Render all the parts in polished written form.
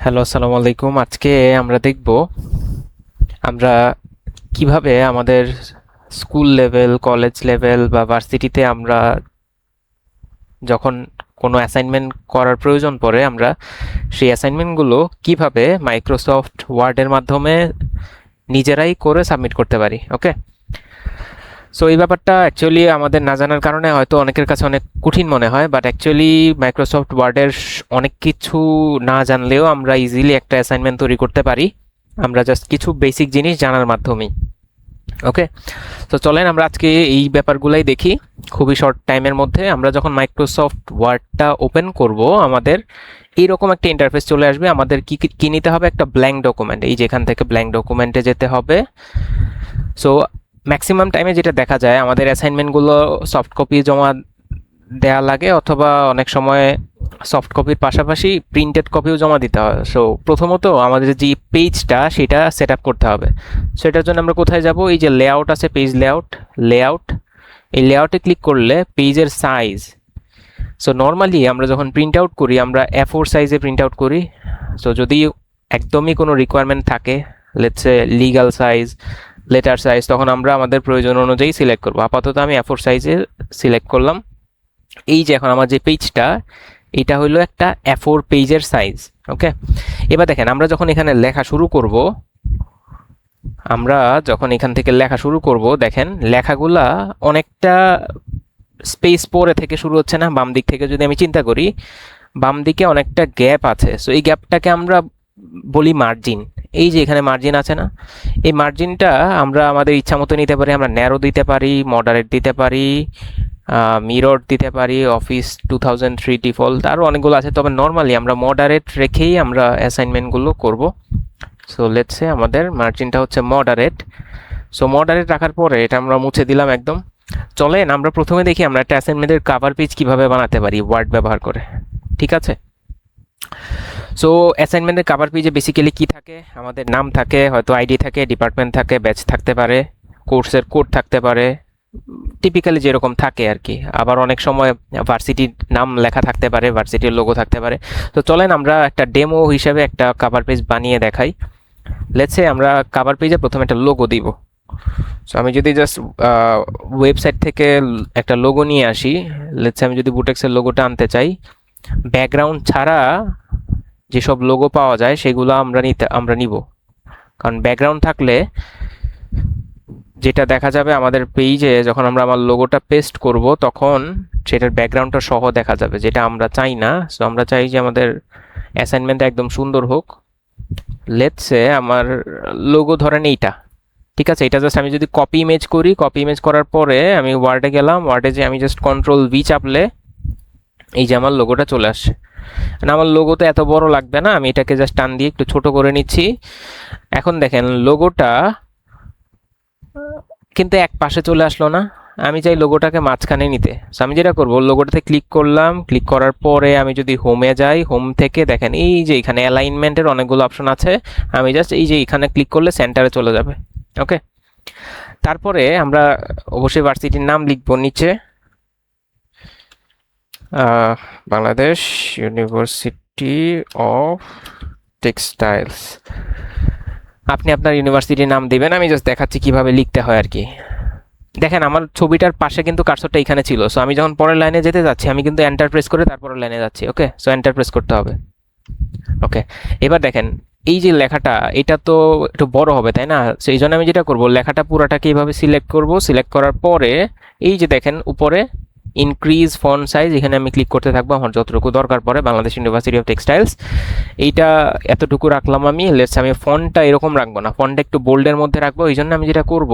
Hello, আসসালামু আলাইকুম। আজকে আমরা দেখব আমরা কিভাবে আমাদের স্কুল লেভেল, কলেজ লেভেল বা ভার্সিটিতে আমরা যখন কোনো অ্যাসাইনমেন্ট করার প্রয়োজন পড়ে আমরা সেই অ্যাসাইনমেন্টগুলো কিভাবে মাইক্রোসফট ওয়ার্ডের মাধ্যমে নিজেরাই করে সাবমিট করতে পারি। ওকে, সো এই ব্যাপারটা অ্যাকচুয়ালি আমাদের না জানার কারণে হয়তো অনেকের কাছে অনেক কঠিন মনে হয়, বাট অ্যাকচুয়ালি মাইক্রোসফট ওয়ার্ডের অনেক কিছু না জানলেও আমরা ইজিলি একটা অ্যাসাইনমেন্ট তৈরি করতে পারি আমরা জাস্ট কিছু বেসিক জিনিস জানার মাধ্যমেই। ওকে, তো চলেন আমরা আজকে এই ব্যাপারগুলাই দেখি খুবই শর্ট টাইমের মধ্যে। আমরা যখন মাইক্রোসফট ওয়ার্ডটা ওপেন করব আমাদের এইরকম একটা ইন্টারফেস চলে আসবে। আমাদের কি নিতে হবে? একটা ব্ল্যাঙ্ক ডকুমেন্ট। এই যেখান থেকে ব্ল্যাঙ্ক ডকুমেন্টে যেতে হবে। সো ম্যাক্সিমাম টাইমে যেটা দেখা যায় আমাদের অ্যাসাইনমেন্টগুলো সফট কপি জমা দেয়া লাগে, অথবা অনেক সময় সফট কপির পাশাপাশি প্রিন্টেড কপিও জমা দিতে হয়। সো প্রথমত আমাদের যে পেজটা সেটা সেট আপ করতে হবে। সো এটার জন্য আমরা কোথায় যাব? এই যে লেআউট আছে, পেজ লেআউট, এই লেআউটে ক্লিক করলে পেজের সাইজ। সো নর্মালি আমরা যখন প্রিন্ট আউট করি আমরা A4 সাইজে প্রিন্ট আউট করি। সো যদি একদমই কোনো রিকোয়ারমেন্ট থাকে, let's say legal size, letter size, তখন আমরা আমাদের প্রয়োজন অনুযায়ী সিলেক্ট করব। আপাতত আমি A4 সাইজে সিলেক্ট করলাম। এই যে এখন আমার যে পেজটা, এটা হলো একটা A4 পেজের সাইজ। ওকে, এবার দেখেন আমরা যখন এখানে লেখা শুরু করব, আমরা যখন এখান থেকে লেখা শুরু করব, দেখেন লেখাগুলা অনেকটা স্পেস পরে থেকে শুরু হচ্ছে না? বাম দিক থেকে যদি আমি চিন্তা করি, বাম দিকে অনেকটা গ্যাপ আছে। সো এই গ্যাপটাকে আমরা বলি মার্জিন। এই যে এখানে মার্জিন আছে না, এই মার্জিনটা আমরা আমাদের ইচ্ছা মতো নিতে পারি। আমরা ন্যারো দিতে পারি, মডারেট দিতে পারি, মিরর দিতে পারি, অফিস 2003 ডিফল্ট, আরও অনেকগুলো আছে। তবে নর্মালি আমরা মডারেট রেখেই আমরা অ্যাসাইনমেন্টগুলো করব। সো লেটস সে আমাদের মার্জিনটা হচ্ছে মডারেট। সো মডারেট রাখার পরে এটা আমরা মুছে দিলাম একদম। চলেন আমরা প্রথমে দেখি আমরা একটা অ্যাসাইনমেন্টের কাভার পেজ কিভাবে বানাতে পারি ওয়ার্ড ব্যবহার করে। ঠিক আছে, সো অ্যাসাইনমেন্টের কাভার পেজে বেসিক্যালি কি থাকে? আমাদের নাম থাকে, হয়তো আইডি থাকে, ডিপার্টমেন্ট থাকে, ব্যাচ থাকতে পারে, কোর্সের কোড থাকতে পারে, টিপিক্যালি যেরকম থাকে আর কি। আবার অনেক সময় ভার্সিটির নাম লেখা থাকতে পারে, ভার্সিটির লোগো থাকতে পারে। তো চলেন আমরা একটা ডেমো হিসেবে একটা কাভার পেজ বানিয়ে দেখাই। লেটস সে আমরা কাভার পেজে প্রথমে একটা লোগো দিব। সো আমি যদি জাস্ট ওয়েবসাইট থেকে একটা লোগো নিয়ে আসি, লেটস সে আমি যদি বুটেক্সের লোগোটা আনতে চাই, ব্যাকগ্রাউন্ড ছাড়া যেসব লোগো পাওয়া যায় সেগুলো আমরা নিব। কারণ ব্যাকগ্রাউন্ড থাকলে যেটা দেখা যাবে আমাদের পেজে, যখন আমরা আমার লোগোটা পেস্ট করব তখন সেটার ব্যাকগ্রাউন্ডটা সহ দেখা যাবে, যেটা আমরা চাই না। সো আমরা চাই যে আমাদের অ্যাসাইনমেন্ট একদম সুন্দর হোক। লেটস সে আমার লোগো ধরেন এইটা, ঠিক আছে। এটা জাস্ট আমি যদি কপি ইমেজ করি, কপি ইমেজ করার পরে আমি ওয়ার্ডে গেলাম, ওয়ার্ডে যে আমি জাস্ট Ctrl+V চাপলে এই যে আমার লোগোটা চলে আসছে। আমার লোগো তো এত বড় লাগবে না, আমি এটাকে জাস্ট টান দিয়ে একটু ছোট করে নিচ্ছি। এখন দেখেন লোগোটা কিন্তু এক পাশে চলে আসলো না, আমি চাই লোগোটাকে মাঝখানে নিতে। সো আমি যেটা করবো, লোগোটাতে ক্লিক করলাম, ক্লিক করার পরে আমি যদি হোমে যাই, হোম থেকে দেখেন এই যে এখানে অ্যালাইনমেন্টের অনেকগুলো অপশন আছে। আমি জাস্ট এই যে এখানে ক্লিক করলে সেন্টারে চলে যাবে। ওকে, তারপরে আমরা অবশ্যই ভার্সিটির নাম লিখবো নিচে, বাংলাদেশ ইউনিভার্সিটি অফ টেক্সটাইলস। আপনি আপনার ইউনিভার্সিটির নাম দিবেন, আমি জাস্ট দেখাচ্ছি কিভাবে লিখতে হয় আর কি। দেখেন আমার ছবিটার পাশে কিন্তু কার্সরটা এখানে ছিল। সো আমি যখন পরের লাইনে যেতে যাচ্ছি আমি কিন্তু এন্টার প্রেস করে তারপরের লাইনে যাচ্ছি। ওকে, সো এন্টার প্রেস করতে হবে। ওকে, এবার দেখেন এই যে লেখাটা, এটা তো একটু বড় হবে তাই না? সো এই জন্য আমি যেটা করবো, লেখাটা পুরাটাকে এইভাবে সিলেক্ট করব। সিলেক্ট করার পরে এই যে দেখেন উপরে ইনক্রিজ ফন্ট সাইজ, এখানে আমি ক্লিক করতে থাকবো আমার যতটুকু দরকার পড়ে। বাংলাদেশ ইউনিভার্সিটি অফ টেক্সটাইলস, এইটা এতটুকু রাখলাম আমি। লেটস আমি ফন্টটা এরকম রাখবো না, ফন্টটা একটু বোল্ডের মধ্যে রাখবো। এই জন্য আমি যেটা করব,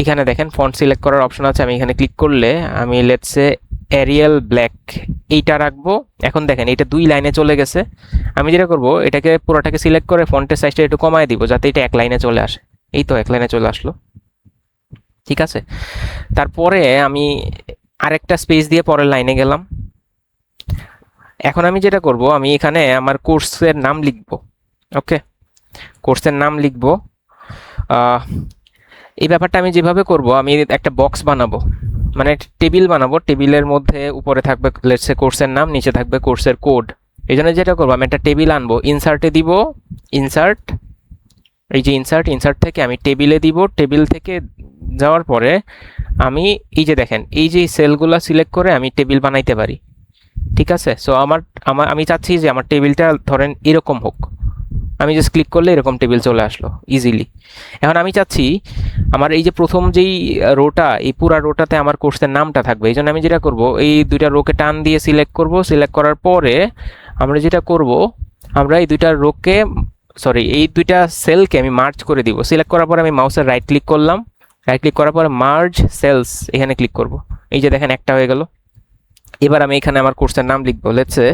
এখানে দেখেন ফন্ট সিলেক্ট করার অপশন আছে, আমি এখানে ক্লিক করলে আমি লেটসে এরিয়াল ব্ল্যাক এইটা রাখবো। এখন দেখেন এটা 2 লাইনে চলে গেছে। আমি যেটা করব, এটাকে পুরোটাকে সিলেক্ট করে ফন্টের সাইজটা একটু কমায় দিব যাতে এটা 1 লাইনে চলে আসে। এই তো 1 লাইনে চলে আসলো, ঠিক আছে। তারপরে আমি আরেকটা স্পেস দিয়ে পরের লাইনে গেলাম। এখন আমি যেটা করব, আমি এখানে আমার কোর্সের নাম লিখব। ওকে, কোর্সের নাম লিখব। এই ব্যাপারটা আমি যেভাবে করব, আমি একটা বক্স বানাবো, মানে টেবিল বানাবো। টেবিলের মধ্যে উপরে থাকবে লেটস সে কোর্সের নাম, নিচে থাকবে কোর্সের কোড। এই জন্য যেটা করবো, আমি একটা টেবিল আনবো, ইনসার্টে দিব, ইনসার্ট, এই যে ইনসার্ট, ইনসার্ট থেকে আমি টেবিলে দিব, টেবিল থেকে যাওয়ার পরে আমি এই যে দেখেন এই যে সেলগুলো সিলেক্ট করে আমি টেবিল বানাইতে পারি। ঠিক আছে, সো আমি চাচ্ছি যে আমার টেবিলটা ধরেন এরকম হোক, আমি জাস্ট ক্লিক করলে এরকম টেবিল চলে আসলো ইজিলি। এখন আমি চাচ্ছি আমার এই যে প্রথম যেই রোটা, এই পুরা রোটাতে আমার কোর্সের নামটা থাকবে। এই জন্য আমি যেটা করব, এই দুইটা রোকে টান দিয়ে সিলেক্ট করব, সিলেক্ট করার পরে আমরা যেটা করব, আমরা এই দুইটা রোকে, সরি এই দুইটা সেলকে আমি মার্জ করে দিব। সিলেক্ট করার পরে আমি মাউসের রাইট ক্লিক করলাম, রাইট ক্লিক করার পরে মার্জ সেলস এখানে ক্লিক করব। এই যে দেখেন একটা হয়ে গেল। এবার আমি এখানে আমার কোর্সের নাম লিখবো, লেটস সে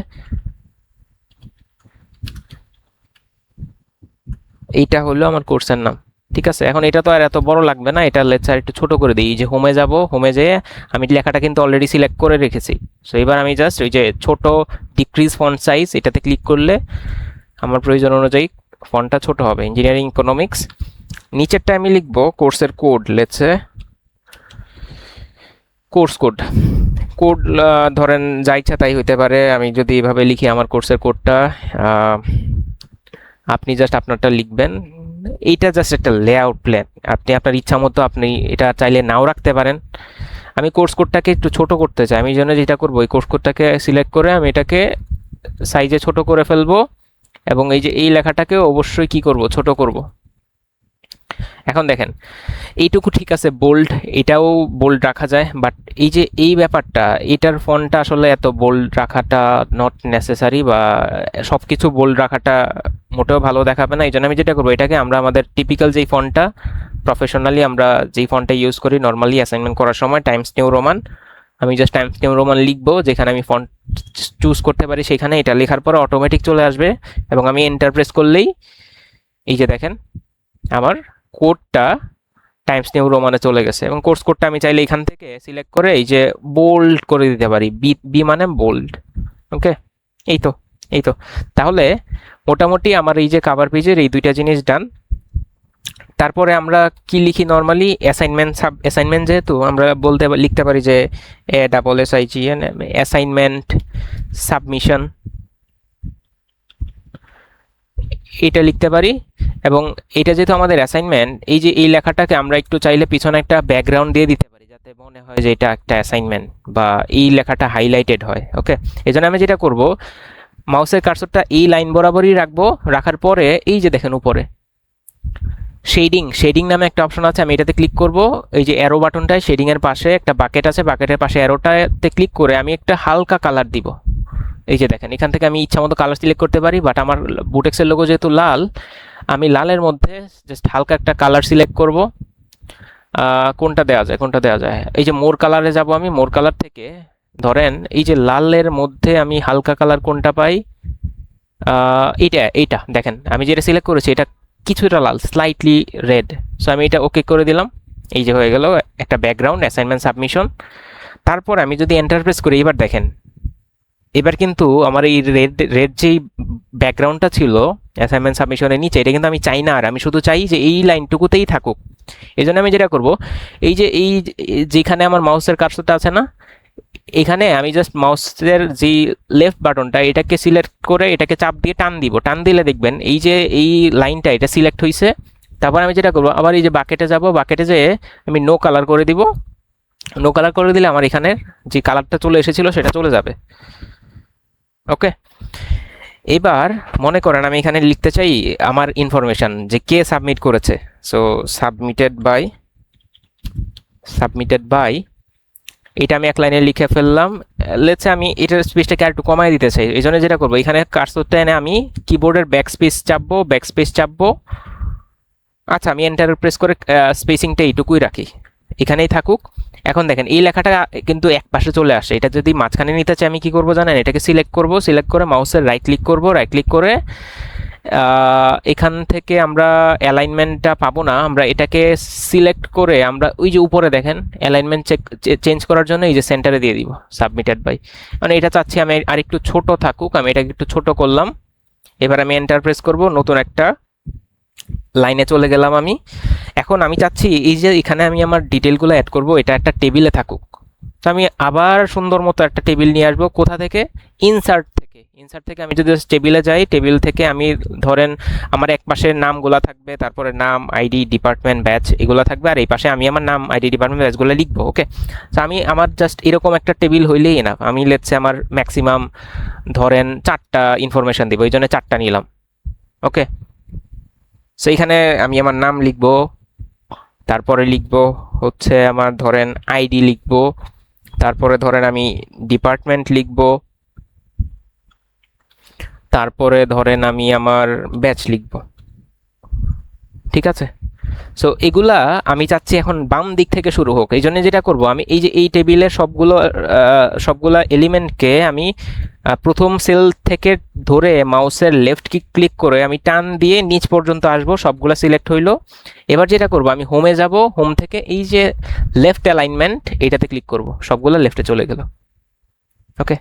এইটা হলো আমার কোর্সের নাম। ঠিক আছে, এখন এটা তো আর এত বড় লাগবে না, এটা লেটস আর একটু ছোট করে দিই। যে হোমে যাব, হোমে যেয়ে আমি লেখাটা কিন্তু অলরেডি সিলেক্ট করে রেখেছি। সো এবার আমি জাস্ট ওই যে ছোট ডিক্রিজ ফন্ট সাইজ এটাতে ক্লিক করলে আমার প্রয়োজন অনুযায়ী ফন্টটা ছোট হবে, ইঞ্জিনিয়ারিং ইকোনমিক্স। নিচেরটা আমি লিখবো কোর্সের code, let's say course code. Code ধরেন যা ইচ্ছা তাই হইতে পারে। আমি যদি এইভাবে লিখি আমার কোর্সের কোডটা, আপনি জাস্ট আপনারটা লিখবেন। এইটা জাস্ট একটা লেআউট প্ল্যান, আপনি আপনার ইচ্ছা মতো আপনি এটা চাইলে নাও রাখতে পারেন। আমি কোর্স কোডটাকে একটু ছোট করতে চাই, আমি জন্য যেটা করবো, এই কোর্স কোডটাকে সিলেক্ট করে আমি এটাকে সাইজে ছোট করে ফেলবো, এবং এই যে এই লেখাটাকে অবশ্যই কি করব, ছোট করব। এখন দেখেন এইটুকু ঠিক আছে, বোল্ড, এটাও বোল্ড রাখা যায়, বাট এই যে এই ব্যাপারটা, এটার ফন্টটা আসলে এত বোল্ড রাখাটা নট নেসেসারি, বা সব কিছু বোল্ড রাখাটা মোটেও ভালো দেখাবে না। এই জন্য আমি যেটা করবো, এটাকে আমরা আমাদের টিপিক্যাল যেই ফন্টটা প্রফেশনালি আমরা যেই ফন্টটা ইউজ করি নর্মালি অ্যাসাইনমেন্ট করার সময়, টাইমস নিউ রোমান, আমি জাস্ট টাইমস নিউ রোমান লিখবো, যেখানে আমি ফন্ট চুজ করতে পারি সেখানে এটা লেখার পরে অটোমেটিক চলে আসবে, এবং আমি এন্টার প্রেস করলেই এই যে দেখেন আমার কোডটা টাইমস নিউ রোমানে চলে গেছে। এবং কোর্স কোডটা আমি চাইলে এখান থেকে সিলেক্ট করে এই যে বোল্ড করে দিতে পারি, বি বি মানে বোল্ড। ওকে, এই তো, এই তো। তাহলে মোটামুটি আমার এই যে কাভার পেজের এই দুইটা জিনিস ডান। তারপরে আমরা কি লিখি নর্মালি, অ্যাসাইনমেন্ট, অ্যাসাইনমেন্ট যেহেতু আমরা লিখতে পারি যে ASSIGN অ্যাসাইনমেন্ট সাবমিশন, এটা লিখতে পারি। এবং এটা যেহেতু আমাদের অ্যাসাইনমেন্ট, এই যে এই লেখাটাকে আমরা একটু চাইলে পিছনে একটা ব্যাকগ্রাউন্ড দিয়ে দিতে পারি, যাতে মনে হয় যে এটা একটা অ্যাসাইনমেন্ট, বা এই লেখাটা হাইলাইটেড হয়। ওকে, এই জন্য আমি যেটা করব, মাউসের কার্সরটা এই লাইন বরাবরই রাখবো, রাখার পরে এই যে দেখেন উপরে শেডিং, শেডিং নামে একটা অপশন আছে, আমি এটাতে ক্লিক করব। এই যে অ্যারো বাটনটায় শেডিংয়ের পাশে একটা বাকেট আছে, বাকেটের পাশে অ্যারোটাতে ক্লিক করে আমি একটা হালকা কালার দিব। এই যে দেখেন এখান থেকে আমি ইচ্ছা মতো কালার সিলেক্ট করতে পারি, বাট আমার বুটেক্সের লোগো যেহেতু লাল, আমি লালের মধ্যে জাস্ট হালকা একটা কালার সিলেক্ট করব। কোনটা দেওয়া যায়, কোনটা দেওয়া যায়, এই যে মোর কালারে যাব আমি, মোর কালার থেকে ধরেন এই যে লালের মধ্যে আমি হালকা কালার কোনটা পাই, এইটা, এইটা দেখেন আমি যেটা সিলেক্ট করেছি এটা কিছুটা লাল, স্লাইটলি রেড। সো আমি এটা ওকে করে দিলাম, এই যে হয়ে গেল একটা ব্যাকগ্রাউন্ড অ্যাসাইনমেন্ট সাবমিশন। তারপর আমি যদি এন্টার প্রেস করি, এবার দেখেন এবার কিন্তু আমার এই রেড রেড যেই ব্যাকগ্রাউন্ডটা ছিল অ্যাসাইনমেন্ট সাবমিশনের নিচে, এটা কিন্তু আমি চাই না, আর আমি শুধু চাই যে এই লাইনটুকুতেই থাকুক। এই জন্য আমি যেটা করব, এই যে এই যেখানে আমার মাউসের কার্সরটা আছে না, এখানে আমি জাস্ট মাউসের যে লেফট বাটনটা এটাকে সিলেক্ট করে এটাকে চাপ দিয়ে টান দিব, টান দিলে দেখবেন এই যে এই লাইনটা এটা সিলেক্ট হয়েছে। তারপর আমি যেটা করবো, আবার এই যে বাকেটে যাব, বাকেটে যেয়ে আমি নো কালার করে দিব। নো কালার করে দিলে আমার এখানে যে কালারটা চলে এসেছিল সেটা চলে যাবে। ওকে, এবার মনে করেন আমি এখানে লিখতে চাই আমার ইনফরমেশন, যে কে সাবমিট করেছে। সো সাবমিটেড বাই এটা আমি এক লাইনে লিখে ফেললাম। লেটস সে আমি এটার স্পেসটাকে আর একটু কমাই দিতে চাই, এই জন্য যেটা করবো, এখানে কার্সরটা এনে আমি কিবোর্ডের ব্যাক স্পেস চাপবো। আচ্ছা, আমি এন্টার প্রেস করে স্পেসিংটা এইটুকুই রাখি, এখানেই থাকুক। এখন দেখেন এই লেখাটা কিন্তু এক পাশে চলে আসে, এটা যদি মাঝখানে নিতে চাই আমি কি করবো জানেন, এটাকে সিলেক্ট করব, সিলেক্ট করে মাউসের রাইট ক্লিক করব, রাইট ক্লিক করে এখান থেকে আমরা অ্যালাইনমেন্টটা পাবো না, আমরা এটাকে সিলেক্ট করে আমরা ওই যে উপরে দেখেন অ্যালাইনমেন্ট চেঞ্জ করার জন্য এই যে সেন্টারে দিয়ে দিব সাবমিটেড বাই। মানে এটা চাচ্ছি আমি আর একটু ছোট থাকুক, আমি এটাকে একটু ছোট করলাম। এবার আমি এন্টার প্রেস করব, নতুন একটা লাইনে চলে গেলাম আমি। এখন আমি চাচ্ছি এই যে এখানে আমি আমার ডিটেলগুলো অ্যাড করব, এটা একটা টেবিলে থাকুক। তো আমি আবার সুন্দর মতো একটা টেবিল নিয়ে আসবো, কোথা থেকে, ইনসার্ট থেকে। থেকে আমি যদি টেবিলে যাই, টেবিল থেকে আমি ধরেন আমার এক পাশের নামগুলা থাকবে, তারপরে নাম, আইডি, ডিপার্টমেন্ট, ব্যাচ এগুলো থাকবে, আর এই পাশে আমি আমার নাম, আইডি, ডিপার্টমেন্ট, ব্যাচগুলো লিখবো। ওকে, তো আমি আমার জাস্ট এরকম একটা টেবিল হইলেই এনাফ। আমি লেটসে আমার ম্যাক্সিমাম ধরেন 4টা ইনফরমেশন দিব, এই জন্য 4টা নিলাম। ওকে, সো এইখানে আমি আমার নাম লিখবো, তারপরে লিখবো হচ্ছে আমার ধরেন আইডি লিখবো, তারপরে ধরেন আমি ডিপার্টমেন্ট লিখবো, তারপরে ধরেন আমি আমার ব্যাচ লিখব। ঠিক আছে, সো এগুলা আমি চাচ্ছি এখন বাম দিক থেকে শুরু হোক। এই জন্য যেটা করব, আমি এই যে এই টেবিলের সবগুলা এলিমেন্টকে আমি প্রথম সেল থেকে ধরে মাউসের লেফট ক্লিক করে আমি টান দিয়ে নিচ পর্যন্ত আসবো, সবগুলা সিলেক্ট হইলো। এবার যেটা করব, আমি হোমে যাব, হোম থেকে এই যে লেফট অ্যালাইনমেন্ট এটাতে ক্লিক করব, সবগুলো লেফটে চলে গেল। ওকে,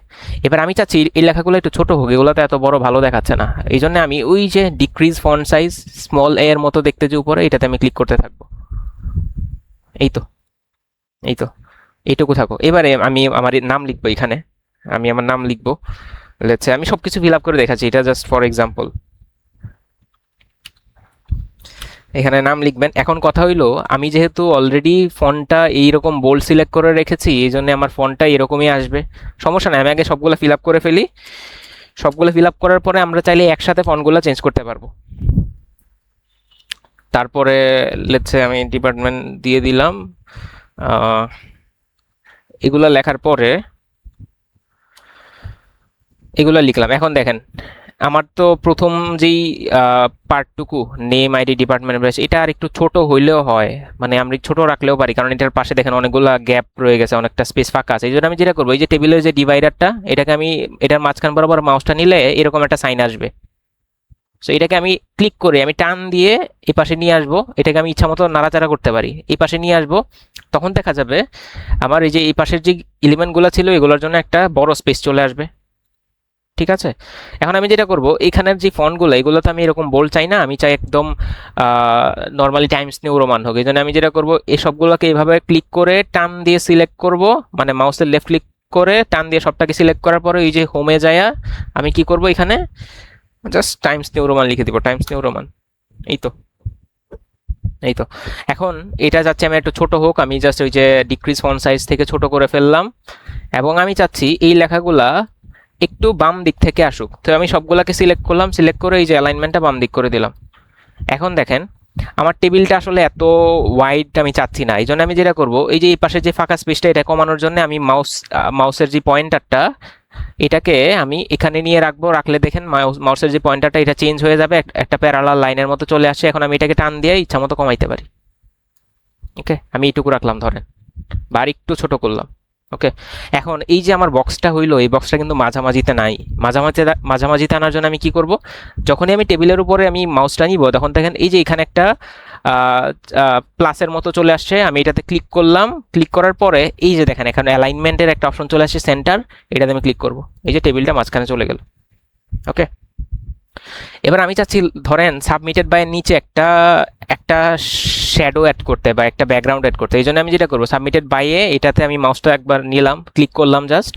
এবার আমি চাচ্ছি এই লেখাগুলো একটু ছোট হোক, এগুলো তো এত বড় ভালো দেখাচ্ছে না। এই জন্য আমি ওই যে ডিক্রিজ ফন্ট সাইজ স্মল এ এর মতো দেখতে যে উপরে, এটাতে আমি ক্লিক করতে থাকবো। এই তো, এই তো, এইটুকু থাকো। এবারে আমি আমার নাম লিখবো, এখানে আমি আমার নাম লিখবো। লেটস আমি সব কিছু ফিল আপ করে দেখাচ্ছি, এটা জাস্ট ফর এক্সাম্পল। এখানে নাম লিখবেন। এখন কথা হইলো, আমি যেহেতু অলরেডি ফন্টটা এইরকম বোল্ড সিলেক্ট করে রেখেছি, এই জন্য আমার ফন্টটা এরকমই আসবে। সমস্যা নাই, আমি আগে সবগুলো ফিল আপ করে ফেলি। সবগুলো ফিল আপ করার পরে আমরা চাইলে একসাথে ফন্টগুলো চেঞ্জ করতে পারবো। তারপরে লেটসে আমি ডিপার্টমেন্ট দিয়ে দিলাম। এগুলো লেখার পরে এগুলো লিখলাম। এখন দেখেন, আমার তো প্রথম যেই পার্টটুকু নেম, আইডি, ডিপার্টমেন্ট, ব্যাচ, এটা আর একটু ছোট হইলেও হয়, মানে আমরা ছোট রাখলেও পারি, কারণ এটার পাশে দেখেন অনেকগুলো গ্যাপ রয়ে গেছে, অনেকটা স্পেস ফাঁকা আছে। এই জন্য আমি যেটা করবো, এই যে টেবিলের যে ডিভাইডারটা, এটাকে আমি এটার মাঝখান বরাবর মাউসটা নিলে এরকম একটা সাইন আসবে। সো এটাকে আমি ক্লিক করে আমি টান দিয়ে এই পাশে নিয়ে আসবো, এটাকে আমি ইচ্ছা মতো নাড়াচাড়া করতে পারি, এই পাশে নিয়ে আসবো। তখন দেখা যাবে আমার এই যে এই পাশের যে এলিমেন্টগুলো ছিল এগুলোর জন্য একটা বড় স্পেস চলে আসবে। ঠিক আছে, এখন আমি যেটা করব, এখানের যে ফন্টগুলো এগুলো তো আমি এরকম বোল্ড চাই না, আমি চাই একদম নর্মালি টাইমস নিউ রোমান হোক। এই জন্য আমি যেটা করব, এই সবগুলোকে এইভাবে ক্লিক করে টান দিয়ে সিলেক্ট করব, মানে মাউসের লেফট ক্লিক করে টান দিয়ে সবটাকে সিলেক্ট করার পরে এই যে হোমে যায় আমি কি করব, এখানে জাস্ট টাইমস নিউ রোমান লিখে দিব, টাইমস নিউ রোমান। এই তো, এই তো। এখন এটা যাচ্ছে আমি একটু ছোট হোক, আমি জাস্ট ওই যে ডিক্রিজ ফন্ট সাইজ থেকে ছোট করে ফেললাম, এবং আমি চাচ্ছি এই লেখাগুলা একটু বাম দিক থেকে আসুক। তো আমি সবগুলাকে সিলেক্ট করলাম, সিলেক্ট করে এই যে অ্যালাইনমেন্টটা বাম দিক করে দিলাম। এখন দেখেন আমার টেবিলটা আসলে এত ওয়াইড আমি চাচ্ছি না, এই জন্য আমি যেটা করব, এই যে এই পাশে যে ফাঁকা স্পেসটা এটা কমানোর জন্য আমি মাউসের যে পয়েন্টারটা এটাকে আমি এখানে নিয়ে রাখবো। রাখলে দেখেন মাউসের যে পয়েন্টারটা এটা চেঞ্জ হয়ে যাবে, একটা প্যারালাল লাইনের মতো চলে আসে। এখন আমি এটাকে টান দিয়ে ইচ্ছা মতো কমাইতে পারি। ওকে, আমি এইটুকু রাখলাম ধরেন, বা একটু ছোট করলাম। ওকে, এখন এই যে আমার বক্সটা হইলো, এই বক্সটা কিন্তু মাঝামাঝিতে নাই। মাঝামাঝিতে আনার জন্য আমি কি করব, যখনই আমি টেবিলের উপরে আমি মাউসটা নিব, তখন দেখেন এই যে এখানে একটা প্লাসের মতো চলে আসছে। আমি এটাতে ক্লিক করলাম, ক্লিক করার পরে এই যে দেখেন এখানে অ্যালাইনমেন্টের একটা অপশন চলে আসছে, সেন্টার, এটাতে আমি ক্লিক করব, এই যে টেবিলটা মাঝখানে চলে গেল। ওকে, এবার আমি চাচ্ছি ধরেন সাবমিটেড বাই নিচে একটা একটা শ্যাডো অ্যাড করতে বা একটা ব্যাকগ্রাউন্ড অ্যাড করতে। এই জন্য আমি যেটা করবো, সাবমিটেড বাইয়ে এটাতে আমি মাউসটা একবার নিলাম, ক্লিক করলাম জাস্ট।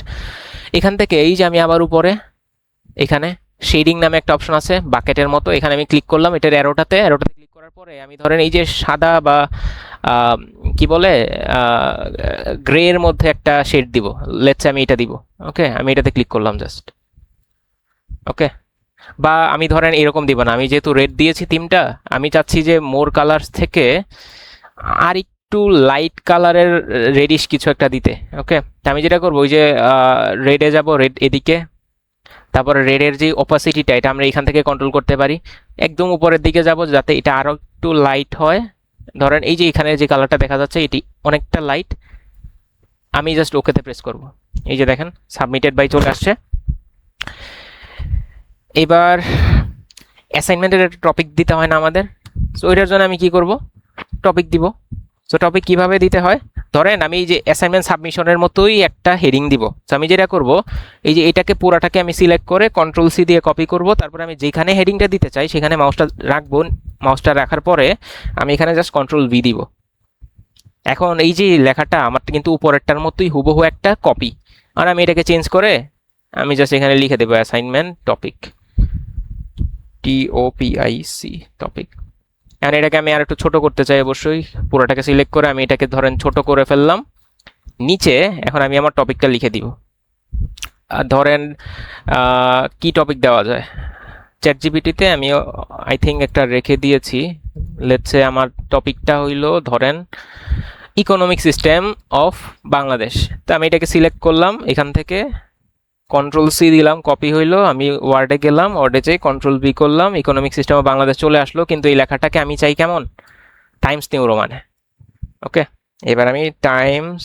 এখান থেকে এই যে আমি আবার উপরে এখানে শেডিং নামে একটা অপশন আছে বাকেটের মতো, এখানে আমি ক্লিক করলাম, এটার অ্যারোটাতে ক্লিক করার পরে আমি ধরেন এই যে সাদা বা কি বলে গ্রে এর মধ্যে একটা শেড দিব, লেটস আমি এটা দিব। ওকে, আমি এটাতে ক্লিক করলাম জাস্ট। ওকে, বা আমি ধরেন এরকম দিব না, আমি যেহেতু রেড দিয়েছি থিমটা, আমি চাচ্ছি যে মোর কালার্স থেকে আর একটু লাইট কালারের রেডিশ কিছু একটা দিতে। ওকে, আমি যেটা করবো, ওই যে রেডে যাব, রেড এদিকে, তারপরে রেডের যে অপাসিটিটা এটা আমরা এখান থেকে কন্ট্রোল করতে পারি, একদম উপরের দিকে যাব যাতে এটা আরও একটু লাইট হয়। ধরেন এই যে এখানে যে কালারটা দেখা যাচ্ছে এটি অনেকটা লাইট, আমি জাস্ট ওকেতে প্রেস করব। এই যে দেখেন সাবমিটেড বাই চলে আসছে। এবার অ্যাসাইনমেন্টের একটা টপিক দিতে হয় না আমাদের, সো ওইটার জন্য আমি কি করব, টপিক দিব। সো টপিক কিভাবে দিতে হয়, ধরেন আমি এই যে অ্যাসাইনমেন্ট সাবমিশনের মতোই একটা হেডিং দিব। সো আমি যেটা করব, এই যে এটাকে পুরাটাকে আমি সিলেক্ট করে কন্ট্রোল সি দিয়ে কপি করব, তারপরে আমি যেখানে হেডিংটা দিতে চাই সেখানে মাউসটা রাখবো। মাউসটা রাখার পরে আমি এখানে জাস্ট কন্ট্রোল ভি দিব। এখন এই যে লেখাটা আমারটা কিন্তু উপরেরটার মতোই হুবহু একটা কপি, আর আমি এটাকে চেঞ্জ করে আমি জাস্ট এখানে লিখে দেবো অ্যাসাইনমেন্ট টপিক, TOPIC টপিক। এখন এটাকে আমি আর একটু ছোট করতে চাই, অবশ্যই পুরোটাকে সিলেক্ট করে আমি এটাকে ধরেন ছোট করে ফেললাম। নিচে এখন আমি আমার টপিকটা লিখে দিব। ধরেন কি টপিক দেওয়া যায়, চ্যাট জিপিটিতে আমি আই থিঙ্ক একটা রেখে দিয়েছি। লেটসে আমার টপিকটা হইল ধরেন ইকোনমিক সিস্টেম অফ বাংলাদেশ। তো আমি এটাকে সিলেক্ট করলাম, এখান থেকে Ctrl+C দিলাম, কপি হইলো। আমি ওয়ার্ডে গেলাম, ওয়ার্ডে যেয়ে Ctrl+V করলাম, ইকোনমিক সিস্টেম অফ বাংলাদেশ চলে আসলো। কিন্তু এই লেখাটাকে আমি চাই কেমন, টাইমস নিউ রোমানে। ওকে, এবার আমি টাইমস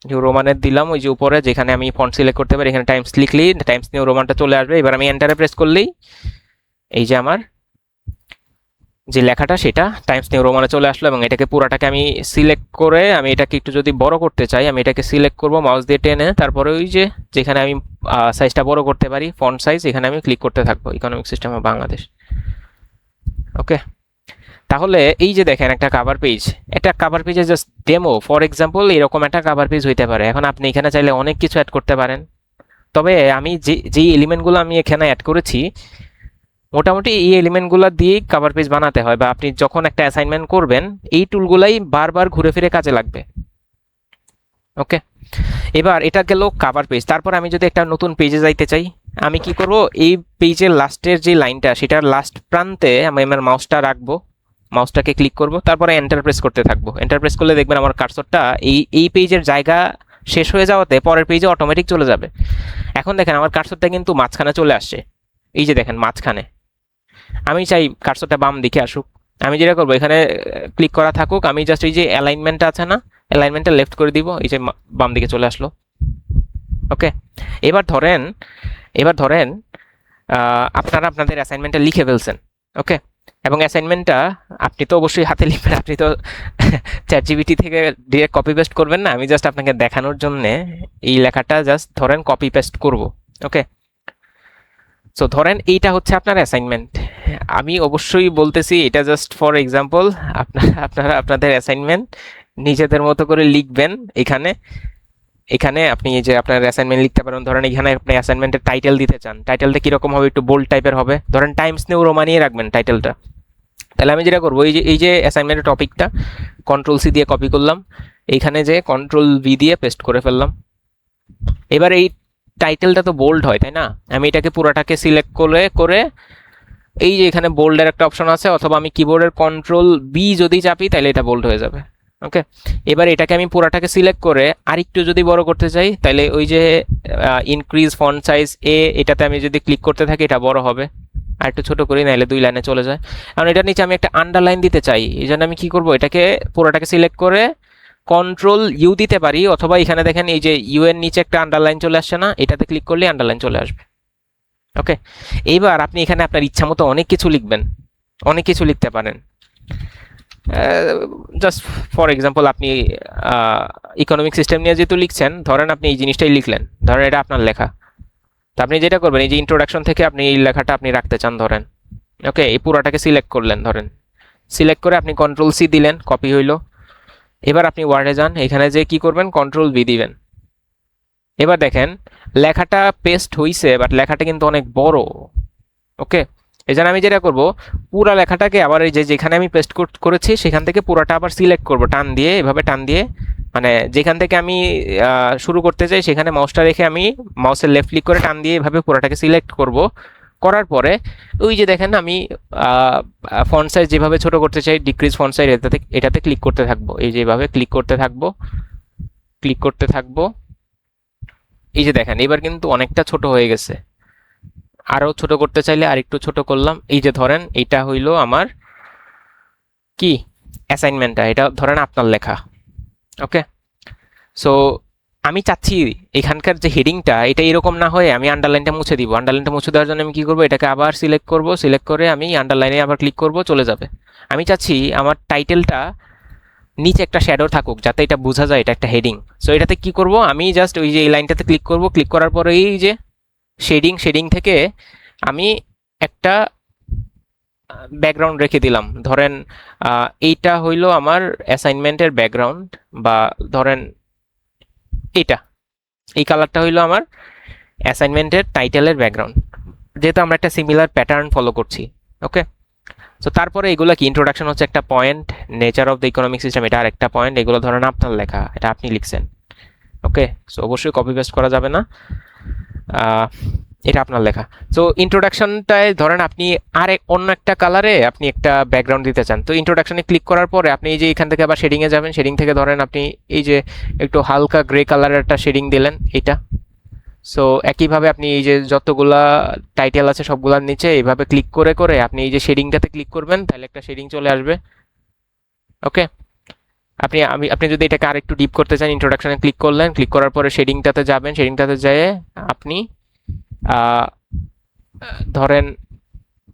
নিউ রোমানে দিলাম, ওই যে উপরে যেখানে আমি ফন্ট সিলেক্ট করতে পারি, এখানে টাইমস লিখলেই টাইমস নিউ রোমানটা চলে আসবে। এবার আমি এন্টারে প্রেস করলেই এই যে আমার যে লেখাটা সেটা টাইমস নিউ রোমানে চলে আসলো। এবং এটাকে পুরাটাকে আমি সিলেক্ট করে আমি এটাকে একটু যদি বড় করতে চাই, আমি এটাকে সিলেক্ট করব মাউস দিয়ে টেনে, তারপরে ওই যে যেখানে আমি সাইজটা বড় করতে পারি ফন্ট সাইজ, এখানে আমি ক্লিক করতে থাকবো, ইকোনমিক সিস্টেম অফ বাংলাদেশ। ওকে, তাহলে এই যে দেখেন একটা কাভার পেজ, একটা কাভার পেজে জাস্ট ডেমো ফর এক্সাম্পল এরকম একটা কাভার পেজ হইতে পারে। এখন আপনি এখানে চাইলে অনেক কিছু অ্যাড করতে পারেন, তবে আমি যেই এলিমেন্টগুলো আমি এখানে অ্যাড করেছি মোটামুটি এই এলিমেন্টগুলো দিয়েই কাভার পেজ বানাতে হয়, বা আপনি যখন একটা অ্যাসাইনমেন্ট করবেন এই টুলগুলাই বারবার ঘুরে ফিরে কাজে লাগবে। ওকে, এবার এটা গেল কাভার পেজ। তারপর আমি যদি একটা নতুন পেজে যাইতে চাই, আমি কি করব, এই পেজের লাস্টের যে লাইনটা সেটার লাস্ট প্রান্তে আমি আমার মাউসটা রাখবো, মাউসটাকে ক্লিক করব, তারপরে এন্টার প্রেস করতে থাকবো। এন্টার প্রেস করলে দেখবেন আমার কার্সরটা এই পেজের জায়গা শেষ হয়ে যাওয়াতে পরের পেজে অটোমেটিক চলে যাবে। এখন দেখেন আমার কার্সরটা কিন্তু মাঝখানে চলে আসছে, এই যে দেখেন মাঝখানে। আমি চাই কার্সরটা বাম দিকে আসুক, আমি যেটা করবো এখানে ক্লিক করা থাকুক, আমি জাস্ট এই যে অ্যালাইনমেন্টটা আছে না, অ্যালাইনমেন্টটা লেফট করে দিব, এই যে বাম দিকে চলে আসলো। ওকে, এবার ধরেন আপনারা আপনাদের অ্যাসাইনমেন্টটা লিখে ফেলছেন। ওকে, এবং অ্যাসাইনমেন্টটা আপনি তো অবশ্যই হাতে লিখবেন, আপনি তো চ্যাট জিপিটি থেকে ডিরেক্ট কপি পেস্ট করবেন না। আমি জাস্ট আপনাকে দেখানোর জন্যে এই লেখাটা জাস্ট ধরেন কপি পেস্ট করব। ওকে, সো ধরেন এইটা হচ্ছে আপনার অ্যাসাইনমেন্ট। আমি অবশ্যই বলতেছি এটা জাস্ট ফর এক্সাম্পল, আপনারা আপনাদের অ্যাসাইনমেন্ট নিজেদের মতো করে লিখবেন। এখানে আপনি এই যে আপনার অ্যাসাইনমেন্ট লিখতে পারেন। ধরেন এখানে আপনি অ্যাসাইনমেন্টের টাইটেল দিতে চান, টাইটেলটা কীরকম হবে, একটু বোল্ড টাইপের হবে, ধরেন টাইমস নিউ রোমানিয়ে রাখবেন টাইটেলটা। তাহলে আমি যেটা করবো, এই যে অ্যাসাইনমেন্টের টপিকটা Ctrl+C দিয়ে কপি করলাম, এইখানে যে Ctrl+V দিয়ে পেস্ট করে ফেললাম। এবার এই টাইটেলটা তো বোল্ড হয় তাই না, আমি এটাকে পুরোটাকে সিলেক্ট করে এই যে এখানে বোল্ডের একটা অপশন আছে, অথবা আমি কিবোর্ডের Ctrl+B যদি চাপি তাহলে এটা বোল্ড হয়ে যাবে। ওকে, এবার এটাকে আমি পুরাটাকে সিলেক্ট করে আরেকটু যদি বড় করতে চাই, তাহলে ওই যে ইনক্রিজ ফন্ট সাইজ এটাতে আমি যদি ক্লিক করতে থাকি এটা বড় হবে। আর একটু ছোট করি, নাহলে 2 লাইনে চলে যায়। কারণ এটার নিচে আমি একটা আন্ডারলাইন দিতে চাই, এই জন্য আমি কি করব, এটাকে পুরোটাকে সিলেক্ট করে Ctrl+U দিতে পারি, অথবা এখানে দেখেন এই যে ইউ এর নিচে একটা আন্ডারলাইন চলে আসছে না, এটাতে ক্লিক করলে আন্ডারলাইন চলে আসবে। ওকে, এইবার আপনি এখানে আপনার ইচ্ছা মতো অনেক কিছু লিখবেন, অনেক কিছু লিখতে পারেন। জাস্ট ফর এক্সাম্পল আপনি ইকোনমিক সিস্টেম নিয়ে যেহেতু লিখছেন, ধরেন আপনি এই জিনিসটাই লিখলেন, ধরেন এটা আপনার লেখা। তো আপনি যেটা করবেন, এই যে ইন্ট্রোডাকশন থেকে আপনি এই লেখাটা আপনি রাখতে চান ধরেন। ওকে, এই পুরোটাকে সিলেক্ট করলেন, ধরেন সিলেক্ট করে আপনি Ctrl+C দিলেন, কপি হইলো। এবার আপনি ওয়ার্ডে যান, এখানে যে কি করবেন, Ctrl+V দিবেন। এবার দেখেন লেখাটা পেস্ট হইছে, বাট লেখাটা কিন্তু অনেক বড়। ওকে, এই জন্য আমি যেটা করব, পুরো লেখাটাকে আবার এই যে যেখানে আমি পেস্ট করেছি সেখান থেকে পুরোটা আবার সিলেক্ট করব, টান দিয়ে, এভাবে টান দিয়ে, মানে যেখান থেকে আমি শুরু করতে চাই সেখানে মাউসটা রেখে আমি মাউসের লেফট ক্লিক করে টান দিয়ে এভাবে পুরোটাকে সিলেক্ট করব। করার পরে ওই যে দেখেন আমি ফন্ট সাইজ যেভাবে ছোট করতে চাই, ডিক্রিজ ফন্ট সাইজ, এটাতে ক্লিক করতে থাকবো, এই যেভাবে ক্লিক করতে থাকবো। এই যে দেখেন এবার কিন্তু অনেকটা ছোট হয়ে গেছে। আরও ছোট করতে চাইলে আরেকটু ছোট করলাম। এই যে ধরেন এইটা হইলো আমার কি অ্যাসাইনমেন্টটা, এটা ধরেন আপনার লেখা। ওকে, সো আমি চাচ্ছি এখানকার যে হেডিংটা এটা এরকম না হয়ে আমি আন্ডারলাইনটা মুছে দিব। আন্ডারলাইনটা মুছে দেওয়ার জন্য আমি কি করব, এটাকে আবার সিলেক্ট করব, সিলেক্ট করে আমি আন্ডারলাইনে আবার ক্লিক করব, চলে যাবে। আমি চাচ্ছি আমার টাইটেলটা নিচে একটা শ্যাডো থাকুক, যাতে এটা বোঝা যায় এটা একটা হেডিং। সো এটাতে কি করব, আমি জাস্ট ওই যে এই লাইনটাতে ক্লিক করব, ক্লিক করার পরে এই যে শেডিং থেকে আমি একটা ব্যাকগ্রাউন্ড রেখে দিলাম। ধরেন এইটা হইলো আমার অ্যাসাইনমেন্টের ব্যাকগ্রাউন্ড, বা ধরেন এই কালারটা হইলো আমার অ্যাসাইনমেন্টের টাইটেলের ব্যাকগ্রাউন্ড, যেহেতু আমরা একটা সিমিলার প্যাটার্ন ফলো করছি। ওকে, তো তারপরে এগুলো কি, ইন্ট্রোডাকশন হচ্ছে একটা point, nature of the economic system এটা আর একটা পয়েন্ট, এগুলো ধরেন আপনার লেখা, এটা আপনি লিখছেন। ওকে, সো অবশ্যই কপি পেস্ট করা যাবে না, এটা আপনার লেখা। সো ইন্ট্রোডাকশনটায় ধরেন আপনি অন্য একটা কালারে আপনি একটা ব্যাকগ্রাউন্ড দিতে চান, তো ইন্ট্রোডাকশনে ক্লিক করার পরে আপনি এই যে এখান থেকে আবার শেডিংয়ে যাবেন, শেডিং থেকে ধরেন আপনি এই যে একটু হালকা গ্রে কালারের একটা শেডিং দিলেন এটা। সো একইভাবে আপনি এই যে যতগুলা টাইটেল আছে সবগুলার নিচে এইভাবে ক্লিক করে করে আপনি এই যে শেডিংটাতে ক্লিক করবেন, তাহলে একটা শেডিং চলে আসবে। ওকে, আপনি যদি এটাকে আরেকটু ডিপ করতে চান, ইন্ট্রোডাকশনে ক্লিক করলেন, ক্লিক করার পরে শেডিংটাতে যাবেন, শেডিংটাতে যেয়ে আপনি ধরেন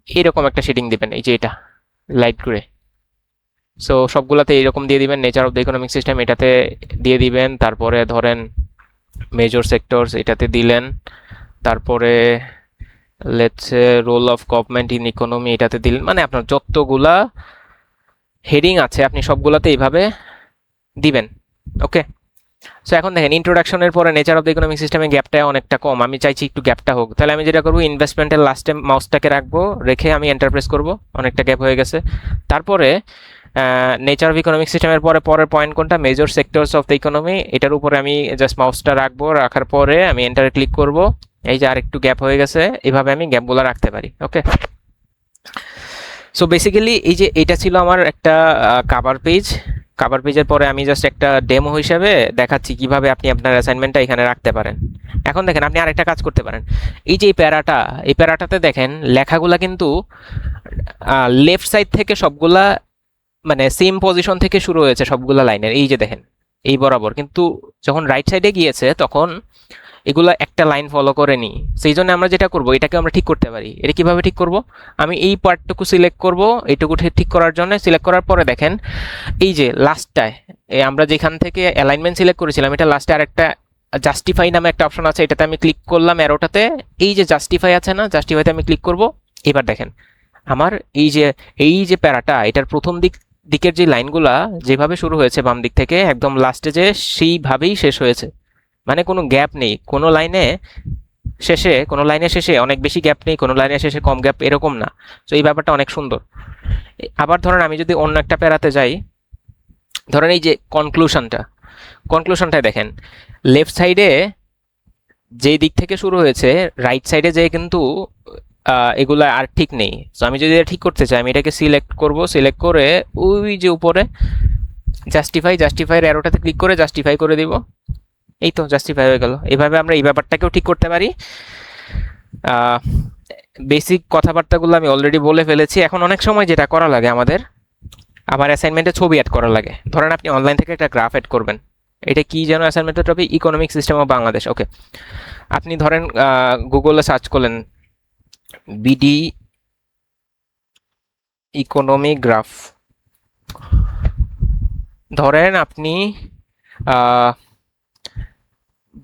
এরকম একটা শেডিং দিবেন, এই যে এটা লাইট গ্রে। সো সবগুলাতে এইরকম দিয়ে দিবেন, nature of the economic system এটাতে দিয়ে দিবেন, তারপরে ধরেন মেজর সেক্টরস এটাতে দিলেন, তারপরে let's say role of government in economy এটাতে দিলেন, মানে আপনার যতগুলা হেডিং আছে আপনি সবগুলাতে এইভাবে দিবেন। ওকে, সো এখন দেখেন ইন্ট্রোডাকশনের পরে নেচার অফ দ্য ইকোনমিক সিস্টেমে গ্যাপটা অনেকটা কম, আমি চাইছি একটু গ্যাপটা হোক, তাহলে আমি যেটা করবো ইনভেস্টমেন্টের লাস্টে মাউসটাকে রাখবো, রেখে আমি এন্টার প্রেস করবো, অনেকটা গ্যাপ হয়ে গেছে। তারপরে নেচার অফ ইকোনমিক সিস্টেমের পরের পয়েন্ট কোনটা, major sectors of the economy, এটার উপরে আমি জাস্ট মাউসটা রাখবো, রাখার পরে আমি এন্টারে ক্লিক করব, এই যে আর একটু গ্যাপ হয়ে গেছে, এভাবে আমি গ্যাপগুলো রাখতে পারি। ওকে, সো বেসিক্যালি এই যে এটা ছিল আমার একটা কাভার পেজ। কাভার পেজের পরে আমি জাস্ট একটা ডেমো হিসাবে দেখাচ্ছি কিভাবে আপনি আপনার অ্যাসাইনমেন্টটা এখানে রাখতে পারেন। এখন দেখেন আপনি আরেকটা কাজ করতে পারেন, এই যে এই প্যারাটাতে দেখেন লেখাগুলা কিন্তু লেফট সাইড থেকে সবগুলা মানে সেম পজিশন থেকে শুরু হয়েছে সবগুলা লাইনের, এই যে দেখেন এই বরাবর, কিন্তু যখন রাইট সাইডে গিয়েছে তখন এগুলো একটা লাইন ফলো করে নি। সেই জন্য আমরা যেটা করব, এটাকে আমরা ঠিক করতে পারি। এটা কিভাবে ঠিক করব, আমি এই পার্টটুকু সিলেক্ট করব, এইটুকু ঠিক করার জন্য সিলেক্ট করার পরে দেখেন এই যে লাস্টটায় আমরা যেখান থেকে অ্যালাইনমেন্ট সিলেক্ট করেছিলাম, এটা লাস্টে আরেকটা জাস্টিফাই নামে একটা অপশন আছে, এটাতে আমি ক্লিক করলাম, অ্যারোটাতে এই যে জাস্টিফাই আছে না, জাস্টিফাইতে আমি ক্লিক করব। এবার দেখেন আমার এই যে প্যারাটা, এটার প্রথম দিকের যে লাইনগুলা যেভাবে শুরু হয়েছে বাম দিক থেকে একদম লাস্টে যে সেইভাবেই শেষ হয়েছে, মানে কোনো গ্যাপ নেই, কোনো লাইনের শেষে অনেক বেশি গ্যাপ নেই, কোনো লাইনের শেষে কম গ্যাপ, এরকম না। তো এই ব্যাপারটা অনেক সুন্দর। আবার ধরেন আমি যদি অন্য একটা প্যারাতে যাই, ধরেন এই যে কনক্লুশনটায় দেখেন লেফট সাইডে যেই দিক থেকে শুরু হয়েছে রাইট সাইডে যে কিন্তু এগুলো আর ঠিক নেই। তো আমি যদি এটা ঠিক করতে চাই, আমি এটাকে সিলেক্ট করব, সিলেক্ট করে ওই যে উপরে জাস্টিফাইয়ের অ্যারোটাতে ক্লিক করে জাস্টিফাই করে দিব, এই তো জাস্টিফাই হয়ে গেল। এভাবে আমরা এই ব্যাপারটাকেও ঠিক করতে পারি। বেসিক কথাবার্তাগুলো আমি অলরেডি বলে ফেলেছি। এখন অনেক সময় যেটা করা লাগে আমাদের, আমার অ্যাসাইনমেন্টে ছবি অ্যাড করা লাগে। ধরেন আপনি অনলাইন থেকে একটা গ্রাফ অ্যাড করবেন, এটা কি যেন অ্যাসাইনমেন্টের topic, economic system of Bangladesh. Okay, আপনি ধরেন গুগলে সার্চ করলেন বিডি ইকোনমিক গ্রাফ, ধরেন আপনি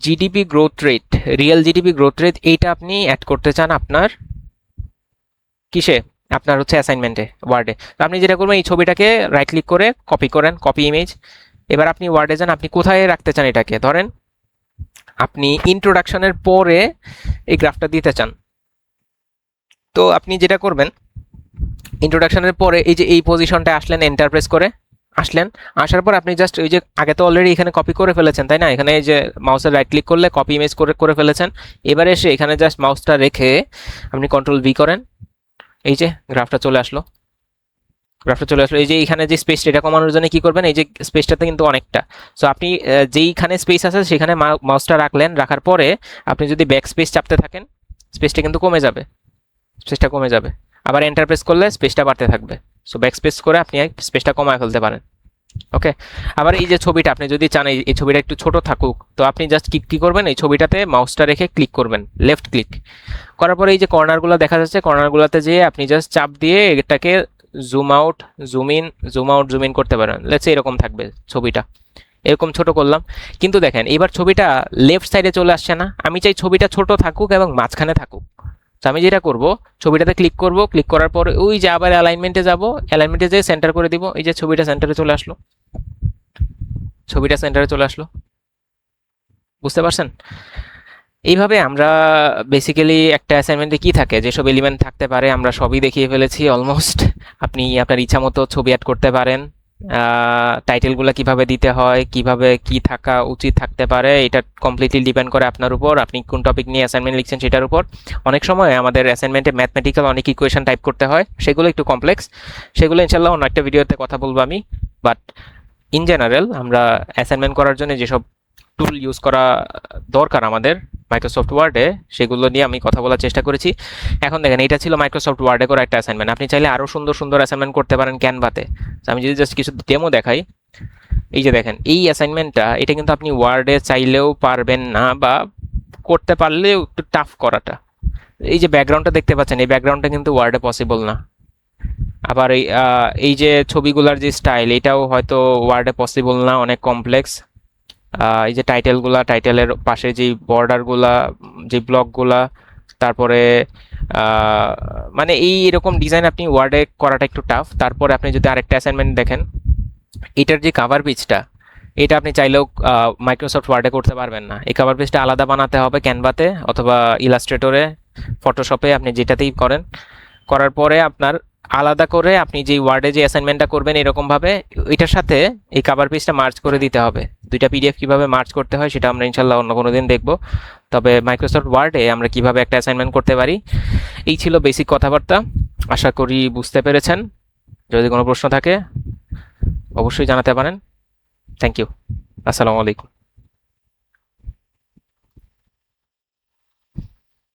GDP growth rate, real GDP growth rate, এইটা আপনি অ্যাড করতে চান আপনার কিসে, আপনার হচ্ছে অ্যাসাইনমেন্টে ওয়ার্ডে। তো আপনি যেটা করবেন, এই ছবিটাকে রাইট ক্লিক করে কপি করেন, কপি ইমেজ। এবার আপনি ওয়ার্ডে যান, আপনি কোথায় রাখতে চান এটাকে, ধরেন আপনি ইন্ট্রোডাকশনের পরে এই গ্রাফটা দিতে চান। তো আপনি যেটা করবেন, ইন্ট্রোডাকশনের পরে এই যে এই পজিশনটা আসলেন, এন্টার প্রেস করে আসলেন, আসার পর আপনি জাস্ট ওই যে আগে তো অলরেডি এখানে কপি করে ফেলেছেন তাই না, এখানে এই যে মাউসের রাইট ক্লিক করলে কপি ইমেজ করে ফেলেছেন। এবারে এসে এখানে জাস্ট মাউসটা রেখে আপনি কন্ট্রোল ভি করেন, এই যে গ্রাফটা চলে আসলো। এই যে এখানে যে স্পেসটা, এটা কমানোর জন্য কি করবেন, এই যে স্পেসটাতে কিন্তু অনেকটা। সো আপনি যেইখানে স্পেস আছে সেখানে মাউসটা রাখলেন, রাখার পরে আপনি যদি ব্যাক স্পেস চাপতে থাকেন, স্পেসটা কিন্তু কমে যাবে। আবার এন্টার প্রেস করলে স্পেসটা বাড়তে থাকবে। সো ব্যাক স্পেস করে আপনি স্পেসটা কমায় ফেলতে পারেন। ওকে, আবার এই যে ছবিটা আপনি যদি চান এই ছবিটা একটু ছোট থাকুক, তো আপনি জাস্ট কি করবেন, এই ছবিটাতে মাউসটা রেখে ক্লিক করবেন, লেফট ক্লিক করার পরে এই যে কর্নারগুলো দেখা যাচ্ছে, কর্নারগুলোতে যেয়ে আপনি জাস্ট চাপ দিয়ে এটাকে জুম আউট জুম ইন করতে পারেন। লেটস সে এরকম থাকবে ছবিটা, এরকম ছোট করলাম। কিন্তু দেখেন এবার ছবিটা লেফট সাইডে চলে আসছে না, আমি চাই ছবিটা ছোট থাকুক এবং মাঝখানে থাকুক। তো আমি যেটা করব, ছবিটাতে ক্লিক করব, ক্লিক করার পরে ওই যে আবার অ্যালাইনমেন্টে যাব, অ্যালাইনমেন্টে যেয়ে সেন্টার করে দিব, এই যে ছবিটা সেন্টারে চলে আসলো, বুঝতে পারছেন? এইভাবে আমরা বেসিক্যালি একটা অ্যাসাইনমেন্টে কি থাকে, যেসব এলিমেন্ট থাকতে পারে আমরা সবই দেখিয়ে ফেলেছি অলমোস্ট। আপনি আপনার ইচ্ছা মতো ছবি অ্যাড করতে পারেন, টাইটেলগুলো কিভাবে দিতে হয়, কিভাবে কি থাকা উচিত থাকতে পারে, এটা কমপ্লিটলি ডিপেন্ড করে আপনার উপর, আপনি কোন টপিক নিয়ে অ্যাসাইনমেন্ট লিখছেন সেটার উপর। অনেক সময় আমাদের অ্যাসাইনমেন্টে ম্যাথমেটিক্যাল অনেক ইকুয়েশন টাইপ করতে হয়, সেগুলো একটু কমপ্লেক্স, সেগুলো ইনশাল্লাহ অন্য একটা ভিডিওতে কথা বলবো আমি। বাট ইন জেনারেল আমরা অ্যাসাইনমেন্ট করার জন্য যেসব টুল ইউজ করা দরকার আমাদের মাইক্রোসফট ওয়ার্ডে, সেগুলো নিয়ে আমি কথা বলার চেষ্টা করেছি। এখন দেখেন, এটা ছিল মাইক্রোসফট ওয়ার্ডে করা একটা অ্যাসাইনমেন্ট। আপনি চাইলে আরও সুন্দর সুন্দর অ্যাসাইনমেন্ট করতে পারেন ক্যানভাতে। আমি যদি জাস্ট কিছু ডেমো দেখাই, এই যে দেখেন এই অ্যাসাইনমেন্টটা, এটা কিন্তু আপনি ওয়ার্ডে চাইলেও পারবেন না, বা করতে পারলেও একটু টাফ করাটা। এই যে ব্যাকগ্রাউন্ডটা দেখতে পাচ্ছেন, এই ব্যাকগ্রাউন্ডটা কিন্তু ওয়ার্ডে পসিবল না। আবার এই যে ছবিগুলার যে স্টাইল, এটাও হয়তো ওয়ার্ডে পসিবল না, অনেক কমপ্লেক্স। এই যে টাইটেলের পাশে যে বর্ডারগুলা, যে ব্লকগুলা, তারপরে মানে এই এরকম ডিজাইন আপনি ওয়ার্ডে করাটা একটু টাফ। তারপরে আপনি যদি আরেকটা অ্যাসাইনমেন্ট দেখেন, এটার যে কাভার পেজটা, এটা আপনি চাইলেও মাইক্রোসফট ওয়ার্ডে করতে পারবেন না। এই কাভার পেজটা আলাদা বানাতে হবে ক্যানভাতে অথবা ইলাস্ট্রেটরে, ফটোশপে, আপনি যেটাতেই করেন। করার পরে আপনার আলাদা করে আপনি যে ওয়ার্ডে যে অ্যাসাইনমেন্টটা করবেন এরকমভাবে এটার সাথে এই কাভার পেজটা মার্জ করে দিতে হবে। দুইটা পিডিএফ কিভাবে মার্জ করতে হয় সেটা আমরা ইনশাল্লাহ অন্য কোনো দিন দেখব। তবে মাইক্রোসফট ওয়ার্ডে আমরা কিভাবে একটা অ্যাসাইনমেন্ট করতে পারি, এই ছিল বেসিক কথাবার্তা। আশা করি বুঝতে পেরেছেন। যদি কোনো প্রশ্ন থাকে অবশ্যই জানাতে পারেন। Thank you. আসসালামু আলাইকুম।